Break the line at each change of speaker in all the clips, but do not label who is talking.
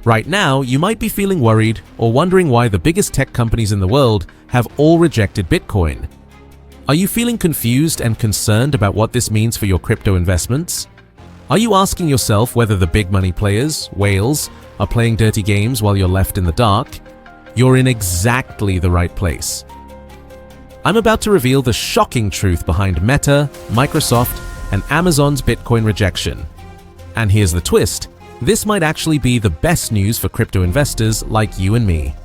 Right now, you might be feeling worried or wondering why the biggest tech companies in the world have all rejected Bitcoin. Are you feeling confused and concerned about what this means for your crypto investments? Are you asking yourself whether the big money players, whales, are playing dirty games while you're left in the dark? You're in exactly the right place. I'm about to reveal the shocking truth behind Meta, Microsoft, and Amazon's Bitcoin rejection. And here's the twist. This might actually be the best news for crypto investors like you and me.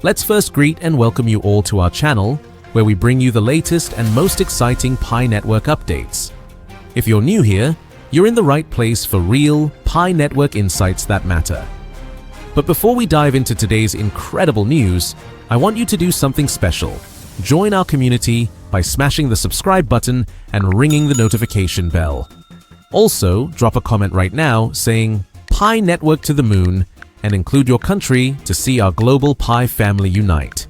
Let's first greet and welcome you all to our channel, where we bring you the latest and most exciting Pi Network updates. If you're new here, you're in the right place for real Pi Network insights that matter. But before we dive into today's incredible news, I want you to do something special. Join our community by smashing the subscribe button and ringing the notification bell. Also, drop a comment right now saying Pi Network to the moon and include your country to see our global Pi family unite.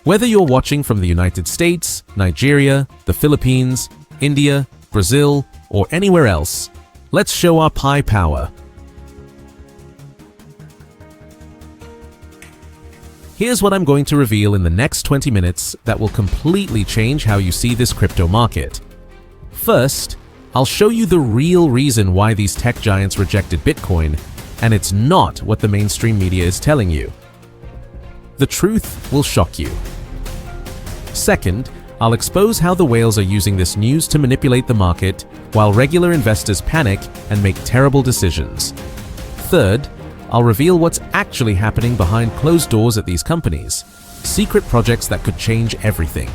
Whether you're watching from the United States, Nigeria, the Philippines, India, Brazil, or anywhere else, let's show our Pi power. Here's what I'm going to reveal in the next 20 minutes that will completely change how you see this crypto market. First, I'll show you the real reason why these tech giants rejected Bitcoin, and it's not what the mainstream media is telling you. The truth will shock you. Second, I'll expose how the whales are using this news to manipulate the market while regular investors panic and make terrible decisions. Third, I'll reveal what's actually happening behind closed doors at these companies, secret projects that could change everything.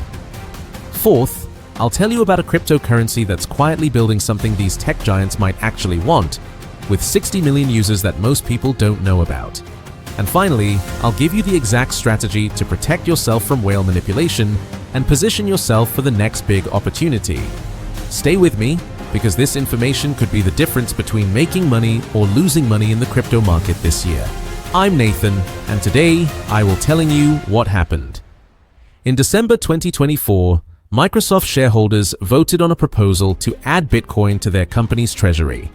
Fourth, I'll tell you about a cryptocurrency that's quietly building something these tech giants might actually want, with 60 million users that most people don't know about. And finally, I'll give you the exact strategy to protect yourself from whale manipulation and position yourself for the next big opportunity. Stay with me, because this information could be the difference between making money or losing money in the crypto market this year. I'm Nathan, and today I will telling you what happened. In December 2024, Microsoft shareholders voted on a proposal to add Bitcoin to their company's treasury.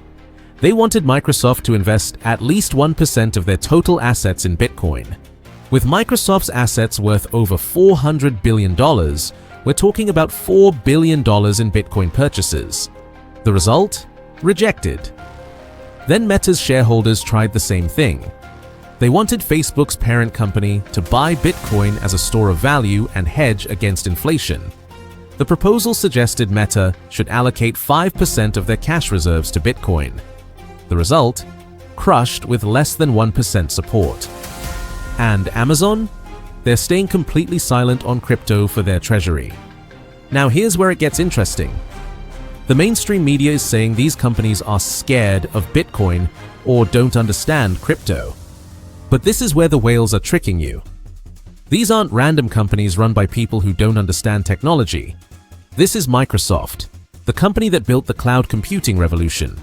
They wanted Microsoft to invest at least 1% of their total assets in Bitcoin. With Microsoft's assets worth over $400 billion, we're talking about $4 billion in Bitcoin purchases. The result? Rejected. Then Meta's shareholders tried the same thing. They wanted Facebook's parent company to buy Bitcoin as a store of value and hedge against inflation. The proposal suggested Meta should allocate 5% of their cash reserves to Bitcoin. The result? Crushed with less than 1% support. And Amazon? They're staying completely silent on crypto for their treasury. Now here's where it gets interesting. The mainstream media is saying these companies are scared of Bitcoin or don't understand crypto. But this is where the whales are tricking you. These aren't random companies run by people who don't understand technology. This is Microsoft, the company that built the cloud computing revolution.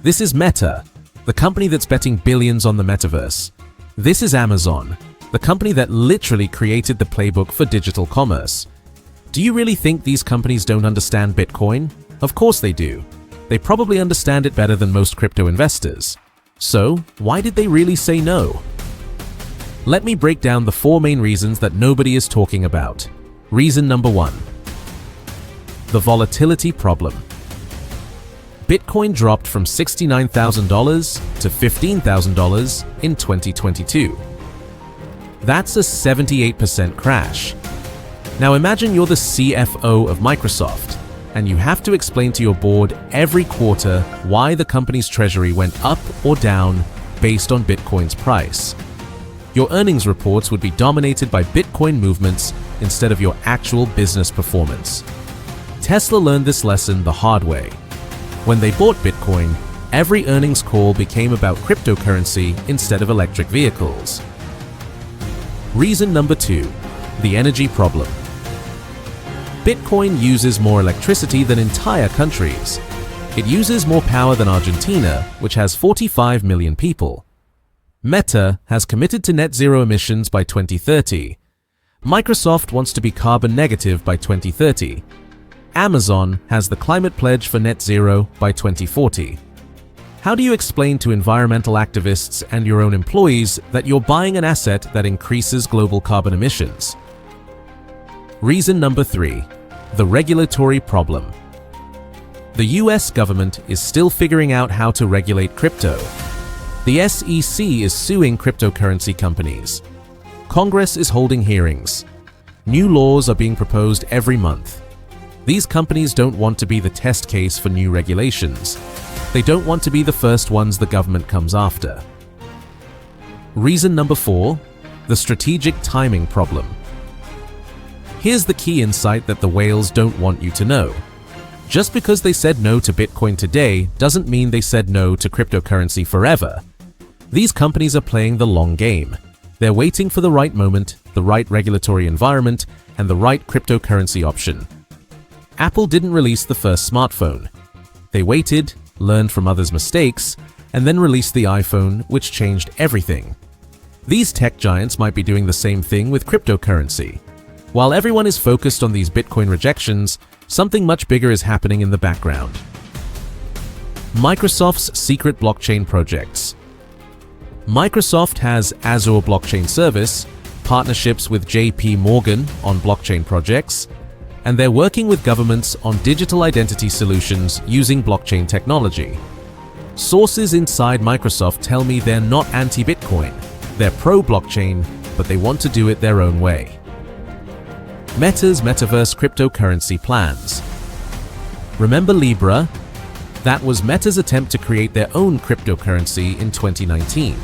This is Meta, the company that's betting billions on the metaverse. This is Amazon, the company that literally created the playbook for digital commerce. Do you really think these companies don't understand Bitcoin? Of course they do. They probably understand it better than most crypto investors. So, why did they really say no? Let me break down the 4 main reasons that nobody is talking about. Reason number 1. The volatility problem. Bitcoin dropped from $69,000 to $15,000 in 2022. That's a 78% crash. Now imagine you're the CFO of Microsoft, and you have to explain to your board every quarter why the company's treasury went up or down based on Bitcoin's price. Your earnings reports would be dominated by Bitcoin movements instead of your actual business performance. Tesla learned this lesson the hard way. When they bought Bitcoin, every earnings call became about cryptocurrency instead of electric vehicles. Reason number 2, the energy problem. Bitcoin uses more electricity than entire countries. It uses more power than Argentina, which has 45 million people. Meta has committed to net zero emissions by 2030. Microsoft wants to be carbon negative by 2030. Amazon has the climate pledge for net zero by 2040. How do you explain to environmental activists and your own employees that you're buying an asset that increases global carbon emissions? Reason number 3, the regulatory problem. The US government is still figuring out how to regulate crypto. The SEC is suing cryptocurrency companies. Congress is holding hearings. New laws are being proposed every month. These companies don't want to be the test case for new regulations. They don't want to be the first ones the government comes after. Reason number 4, the strategic timing problem. Here's the key insight that the whales don't want you to know. Just because they said no to Bitcoin today doesn't mean they said no to cryptocurrency forever. These companies are playing the long game. They're waiting for the right moment, the right regulatory environment, and the right cryptocurrency option. Apple didn't release the first smartphone. They waited, learned from others' mistakes, and then released the iPhone, which changed everything. These tech giants might be doing the same thing with cryptocurrency. While everyone is focused on these Bitcoin rejections, something much bigger is happening in the background. Microsoft's secret blockchain projects. Microsoft has Azure Blockchain Service, partnerships with JP Morgan on blockchain projects, and they're working with governments on digital identity solutions using blockchain technology. Sources inside Microsoft tell me they're not anti-Bitcoin, they're pro-blockchain, but they want to do it their own way. Meta's metaverse cryptocurrency plans. Remember Libra? That was Meta's attempt to create their own cryptocurrency in 2019.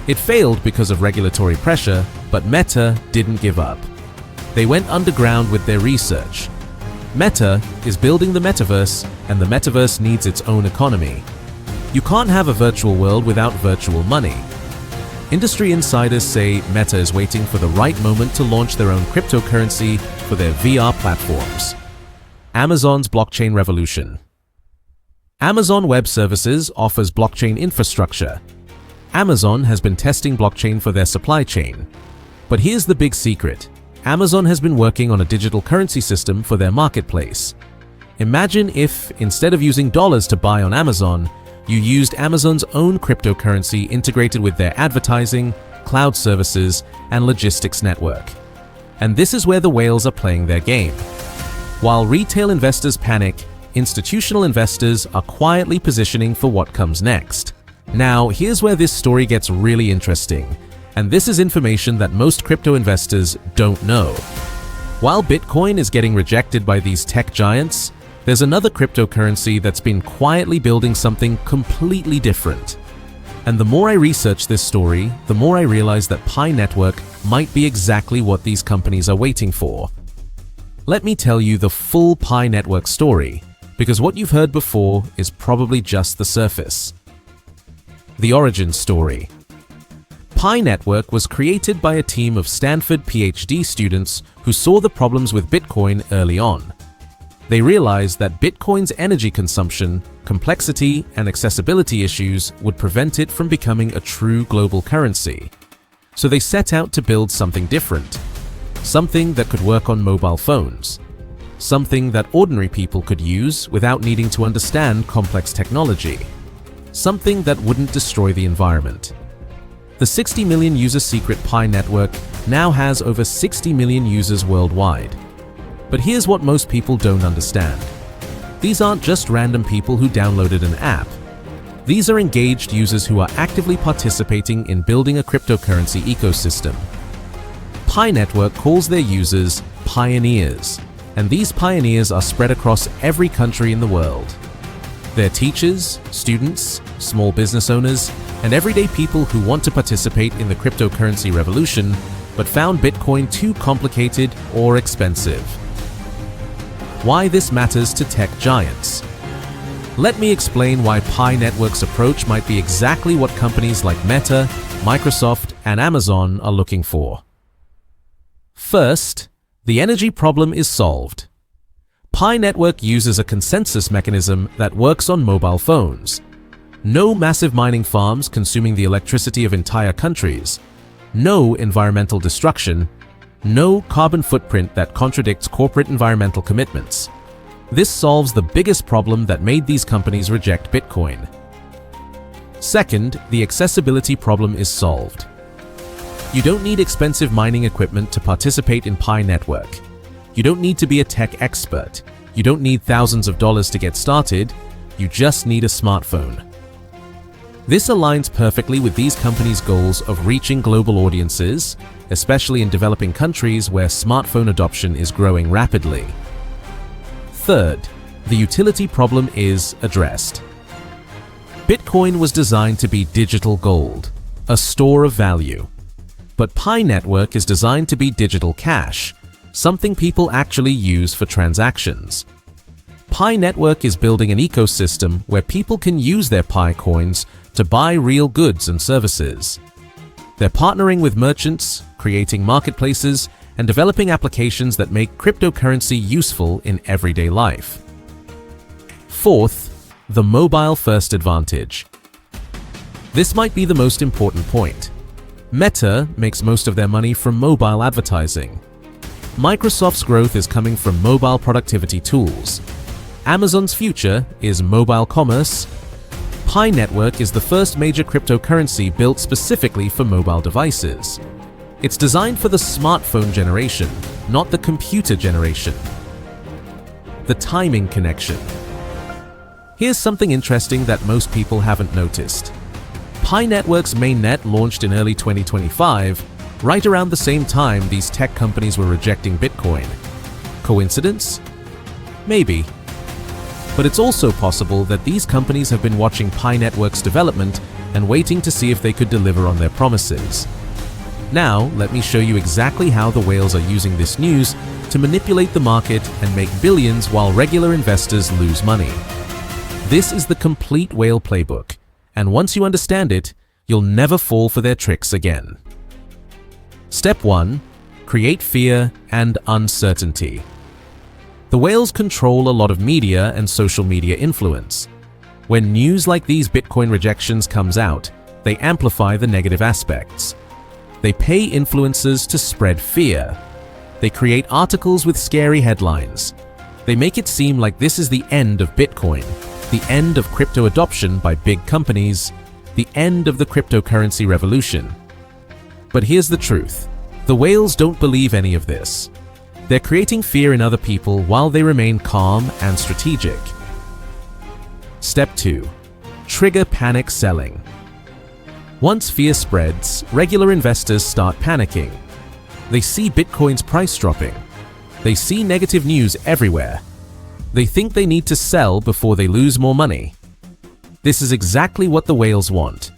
It failed because of regulatory pressure, but Meta didn't give up. They went underground with their research. Meta is building the metaverse, and the metaverse needs its own economy. You can't have a virtual world without virtual money. Industry insiders say Meta is waiting for the right moment to launch their own cryptocurrency for their VR platforms. Amazon's blockchain revolution. Amazon Web Services offers blockchain infrastructure. Amazon has been testing blockchain for their supply chain. But here's the big secret. Amazon has been working on a digital currency system for their marketplace. Imagine if, instead of using dollars to buy on Amazon, you used Amazon's own cryptocurrency integrated with their advertising, cloud services, and logistics network. And this is where the whales are playing their game. While retail investors panic, institutional investors are quietly positioning for what comes next. Now, here's where this story gets really interesting. And this is information that most crypto investors don't know. While Bitcoin is getting rejected by these tech giants, there's another cryptocurrency that's been quietly building something completely different. And the more I research this story, the more I realize that Pi Network might be exactly what these companies are waiting for. Let me tell you the full Pi Network story, because what you've heard before is probably just the surface. The origin story. Pi Network was created by a team of Stanford PhD students who saw the problems with Bitcoin early on. They realized that Bitcoin's energy consumption, complexity, and accessibility issues would prevent it from becoming a true global currency. So they set out to build something different, something that could work on mobile phones, something that ordinary people could use without needing to understand complex technology, something that wouldn't destroy the environment. The 60 million user secret Pi network now has over 60 million users worldwide. But here's what most people don't understand. These aren't just random people who downloaded an app. These are engaged users who are actively participating in building a cryptocurrency ecosystem. Pi Network calls their users pioneers, and these pioneers are spread across every country in the world. They're teachers, students, small business owners, and everyday people who want to participate in the cryptocurrency revolution, but found Bitcoin too complicated or expensive. Why this matters to tech giants. Let me explain why Pi Network's approach might be exactly what companies like Meta, Microsoft, and Amazon are looking for. First, the energy problem is solved. Pi Network uses a consensus mechanism that works on mobile phones. No massive mining farms consuming the electricity of entire countries. No environmental destruction. No carbon footprint that contradicts corporate environmental commitments. This solves the biggest problem that made these companies reject Bitcoin. Second, the accessibility problem is solved. You don't need expensive mining equipment to participate in Pi Network. You don't need to be a tech expert. You don't need thousands of dollars to get started. You just need a smartphone. This aligns perfectly with these companies' goals of reaching global audiences, especially in developing countries where smartphone adoption is growing rapidly. Third, the utility problem is addressed. Bitcoin was designed to be digital gold, a store of value. But Pi Network is designed to be digital cash, something people actually use for transactions. Pi Network is building an ecosystem where people can use their Pi coins to buy real goods and services. They're partnering with merchants, creating marketplaces, and developing applications that make cryptocurrency useful in everyday life. Fourth, the mobile-first advantage. This might be the most important point. Meta makes most of their money from mobile advertising. Microsoft's growth is coming from mobile productivity tools. Amazon's future is mobile commerce. Pi Network is the first major cryptocurrency built specifically for mobile devices. It's designed for the smartphone generation, not the computer generation. The timing connection. Here's something interesting that most people haven't noticed. Pi Network's mainnet launched in early 2025, right around the same time these tech companies were rejecting Bitcoin. Coincidence? Maybe. But it's also possible that these companies have been watching Pi Network's development and waiting to see if they could deliver on their promises. Now, let me show you exactly how the whales are using this news to manipulate the market and make billions while regular investors lose money. This is the complete whale playbook, and once you understand it, you'll never fall for their tricks again. Step 1. Create fear and uncertainty. The whales control a lot of media and social media influence. When news like these Bitcoin rejections comes out, they amplify the negative aspects. They pay influencers to spread fear. They create articles with scary headlines. They make it seem like this is the end of Bitcoin, the end of crypto adoption by big companies, the end of the cryptocurrency revolution. But here's the truth. The whales don't believe any of this. They're creating fear in other people while they remain calm and strategic. Step 2. Trigger panic selling. Once fear spreads, regular investors start panicking. They see Bitcoin's price dropping. They see negative news everywhere. They think they need to sell before they lose more money. This is exactly what the whales want.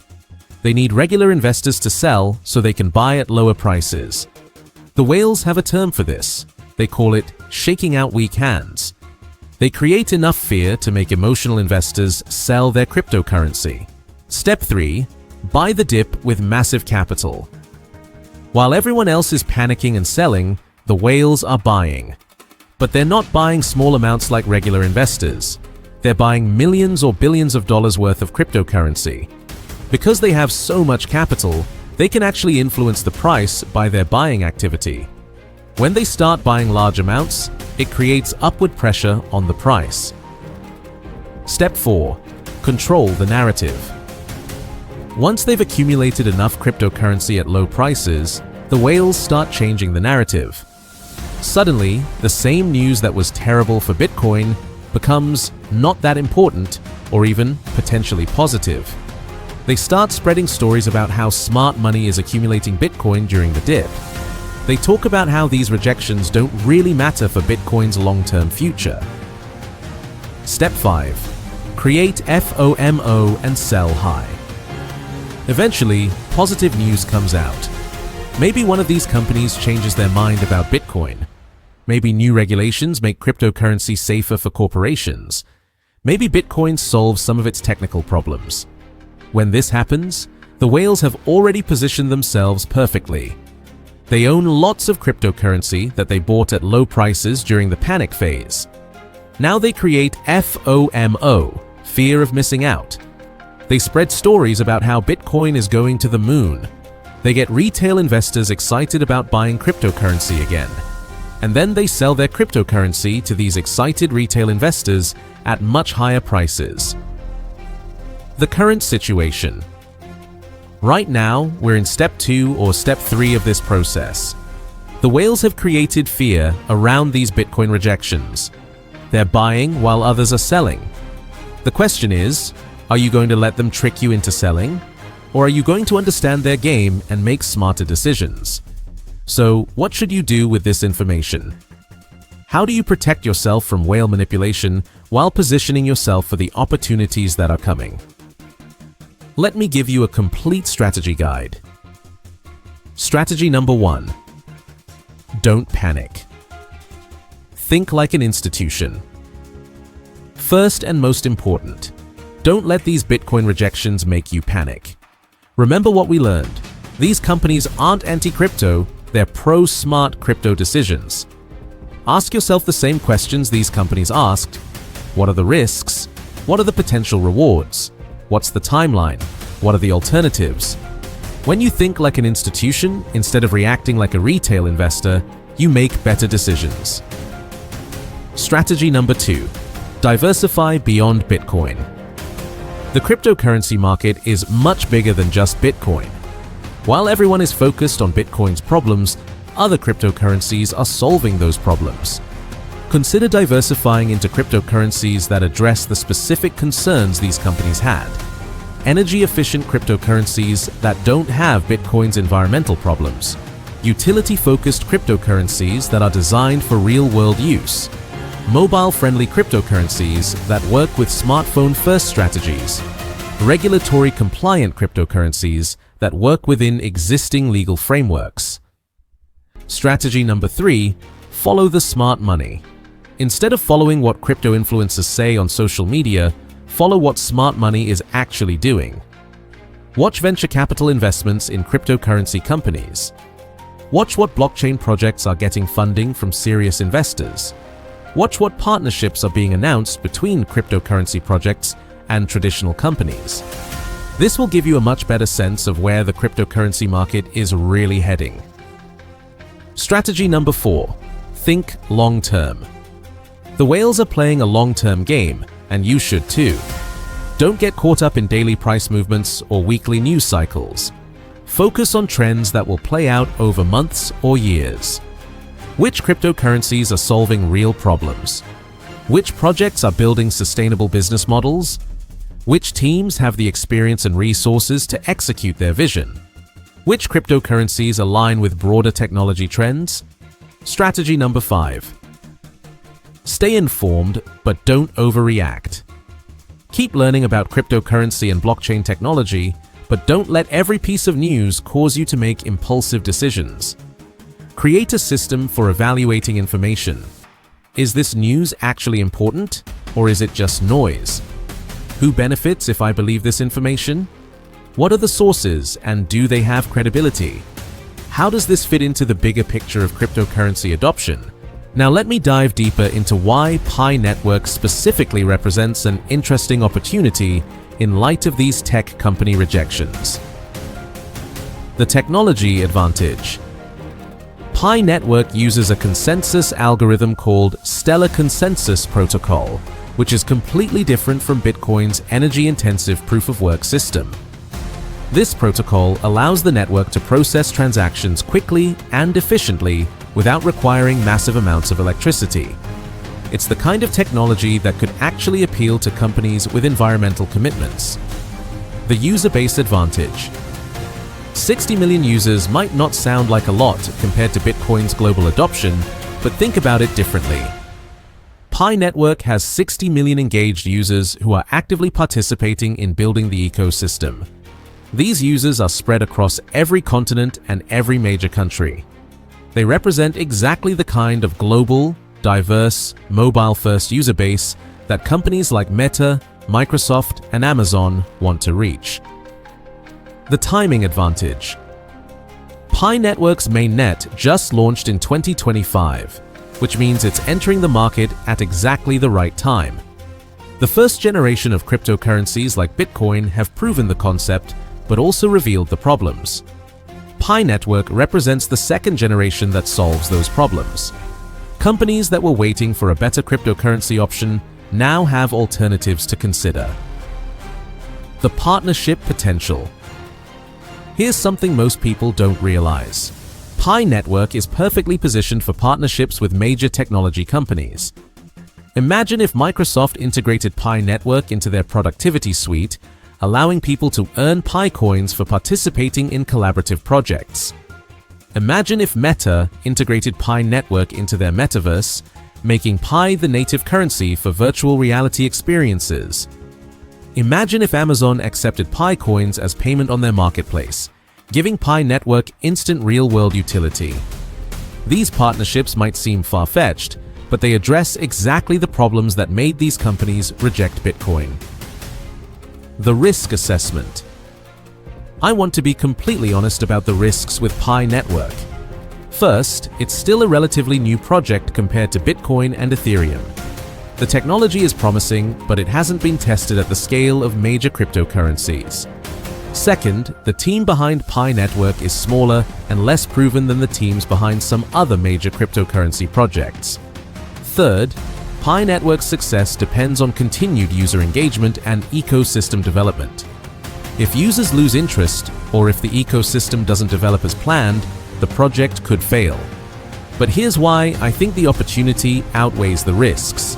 They need regular investors to sell so they can buy at lower prices. The whales have a term for this. They call it shaking out weak hands. They create enough fear to make emotional investors sell their cryptocurrency. Step 3. Buy the dip with massive capital. While everyone else is panicking and selling, the whales are buying. But they're not buying small amounts like regular investors. They're buying millions or billions of dollars worth of cryptocurrency. Because they have so much capital, they can actually influence the price by their buying activity. When they start buying large amounts, it creates upward pressure on the price. Step 4. Control the narrative. Once they've accumulated enough cryptocurrency at low prices, the whales start changing the narrative. Suddenly, the same news that was terrible for Bitcoin becomes not that important or even potentially positive. They start spreading stories about how smart money is accumulating Bitcoin during the dip. They talk about how these rejections don't really matter for Bitcoin's long-term future. Step 5. Create FOMO and sell high. Eventually, positive news comes out. Maybe one of these companies changes their mind about Bitcoin. Maybe new regulations make cryptocurrency safer for corporations. Maybe Bitcoin solves some of its technical problems. When this happens, the whales have already positioned themselves perfectly. They own lots of cryptocurrency that they bought at low prices during the panic phase. Now they create FOMO, fear of missing out. They spread stories about how Bitcoin is going to the moon. They get retail investors excited about buying cryptocurrency again. And then they sell their cryptocurrency to these excited retail investors at much higher prices. The current situation. Right now, we're in step 2 or step 3 of this process. The whales have created fear around these Bitcoin rejections. They're buying while others are selling. The question is, are you going to let them trick you into selling? Or are you going to understand their game and make smarter decisions? So, what should you do with this information? How do you protect yourself from whale manipulation while positioning yourself for the opportunities that are coming? Let me give you a complete strategy guide. Strategy number 1. Don't panic. Think like an institution. First and most important, don't let these Bitcoin rejections make you panic. Remember what we learned. These companies aren't anti-crypto, they're pro-smart crypto decisions. Ask yourself the same questions these companies asked. What are the risks? What are the potential rewards? What's the timeline? What are the alternatives? When you think like an institution instead of reacting like a retail investor, you make better decisions. Strategy number 2. Diversify beyond Bitcoin. The cryptocurrency market is much bigger than just Bitcoin. While everyone is focused on Bitcoin's problems, other cryptocurrencies are solving those problems. Consider diversifying into cryptocurrencies that address the specific concerns these companies had. Energy-efficient cryptocurrencies that don't have Bitcoin's environmental problems. Utility-focused cryptocurrencies that are designed for real-world use. Mobile-friendly cryptocurrencies that work with smartphone-first strategies. Regulatory-compliant cryptocurrencies that work within existing legal frameworks. Strategy number 3. Follow the smart money. Instead of following what crypto influencers say on social media, follow what smart money is actually doing. Watch venture capital investments in cryptocurrency companies. Watch what blockchain projects are getting funding from serious investors. Watch what partnerships are being announced between cryptocurrency projects and traditional companies. This will give you a much better sense of where the cryptocurrency market is really heading. Strategy number 4. Think long-term. The whales are playing a long-term game, and you should too. Don't get caught up in daily price movements or weekly news cycles. Focus on trends that will play out over months or years. Which cryptocurrencies are solving real problems? Which projects are building sustainable business models? Which teams have the experience and resources to execute their vision? Which cryptocurrencies align with broader technology trends? Strategy number 5. Stay informed, but don't overreact. Keep learning about cryptocurrency and blockchain technology, but don't let every piece of news cause you to make impulsive decisions. Create a system for evaluating information. Is this news actually important, or is it just noise? Who benefits if I believe this information? What are the sources, and do they have credibility? How does this fit into the bigger picture of cryptocurrency adoption? Now let me dive deeper into why Pi Network specifically represents an interesting opportunity in light of these tech company rejections. The technology advantage. Pi Network uses a consensus algorithm called Stellar Consensus Protocol, which is completely different from Bitcoin's energy-intensive proof-of-work system. This protocol allows the network to process transactions quickly and efficiently without requiring massive amounts of electricity. It's the kind of technology that could actually appeal to companies with environmental commitments. The user base advantage. 60 million users might not sound like a lot compared to Bitcoin's global adoption, but think about it differently. Pi Network has 60 million engaged users who are actively participating in building the ecosystem. These users are spread across every continent and every major country. They represent exactly the kind of global, diverse, mobile-first user base that companies like Meta, Microsoft, and Amazon want to reach. The timing advantage. Pi Network's mainnet just launched in 2025, which means it's entering the market at exactly the right time. The first generation of cryptocurrencies like Bitcoin have proven the concept, but also revealed the problems. Pi Network represents the second generation that solves those problems. Companies that were waiting for a better cryptocurrency option now have alternatives to consider. The partnership potential. Here's something most people don't realize. Pi Network is perfectly positioned for partnerships with major technology companies. Imagine if Microsoft integrated Pi Network into their productivity suite, allowing people to earn PiCoins for participating in collaborative projects. Imagine if Meta integrated Pi Network into their metaverse, making Pi the native currency for virtual reality experiences. Imagine if Amazon accepted PiCoins as payment on their marketplace, giving Pi Network instant real-world utility. These partnerships might seem far-fetched, but they address exactly the problems that made these companies reject Bitcoin. The risk assessment. I want to be completely honest about the risks with Pi Network. First, it's still a relatively new project compared to Bitcoin and Ethereum. The technology is promising, but it hasn't been tested at the scale of major cryptocurrencies. Second, the team behind Pi Network is smaller and less proven than the teams behind some other major cryptocurrency projects. Third, Pi Network's success depends on continued user engagement and ecosystem development. If users lose interest, or if the ecosystem doesn't develop as planned, the project could fail. But here's why I think the opportunity outweighs the risks.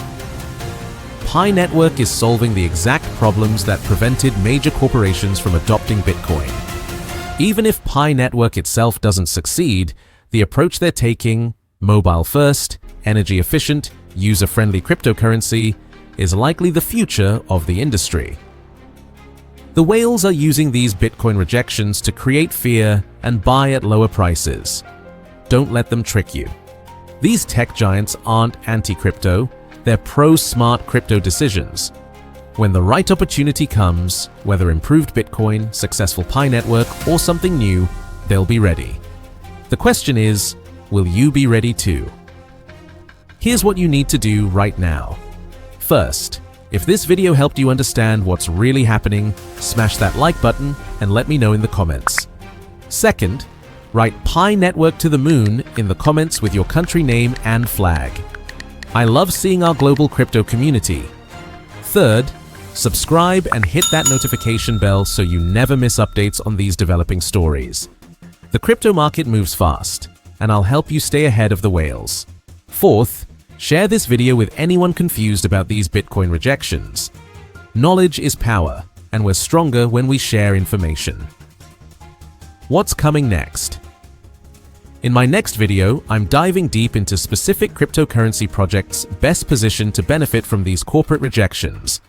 Pi Network is solving the exact problems that prevented major corporations from adopting Bitcoin. Even if Pi Network itself doesn't succeed, the approach they're taking, mobile-first, energy-efficient, user-friendly cryptocurrency, is likely the future of the industry. The whales are using these Bitcoin rejections to create fear and buy at lower prices. Don't let them trick you. These tech giants aren't anti-crypto, they're pro-smart crypto decisions. When the right opportunity comes, whether improved Bitcoin, successful Pi Network, or something new, they'll be ready. The question is, will you be ready too? Here's what you need to do right now. First, if this video helped you understand what's really happening, smash that like button and let me know in the comments. Second, write Pi Network to the moon in the comments with your country name and flag. I love seeing our global crypto community. Third, subscribe and hit that notification bell so you never miss updates on these developing stories. The crypto market moves fast, and I'll help you stay ahead of the whales. Fourth, share this video with anyone confused about these Bitcoin rejections. Knowledge is power, and we're stronger when we share information. What's coming next? In my next video, I'm diving deep into specific cryptocurrency projects best positioned to benefit from these corporate rejections.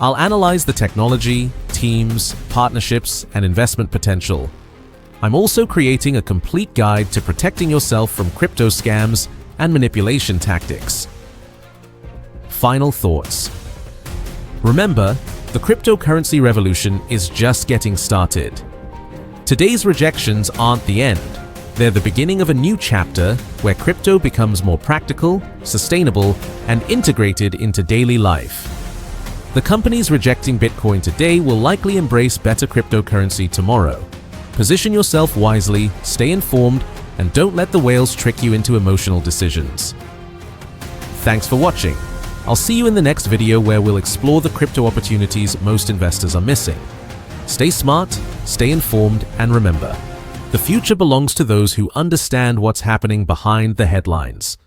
I'll analyze the technology, teams, partnerships, and investment potential. I'm also creating a complete guide to protecting yourself from crypto scams and manipulation tactics. Final thoughts. Remember, the cryptocurrency revolution is just getting started. Today's rejections aren't the end. They're the beginning of a new chapter where crypto becomes more practical, sustainable, and integrated into daily life. The companies rejecting Bitcoin today will likely embrace better cryptocurrency tomorrow. Position yourself wisely, stay informed, and don't let the whales trick you into emotional decisions. Thanks for watching. I'll see you in the next video where we'll explore the crypto opportunities most investors are missing. Stay smart, stay informed, and remember, the future belongs to those who understand what's happening behind the headlines.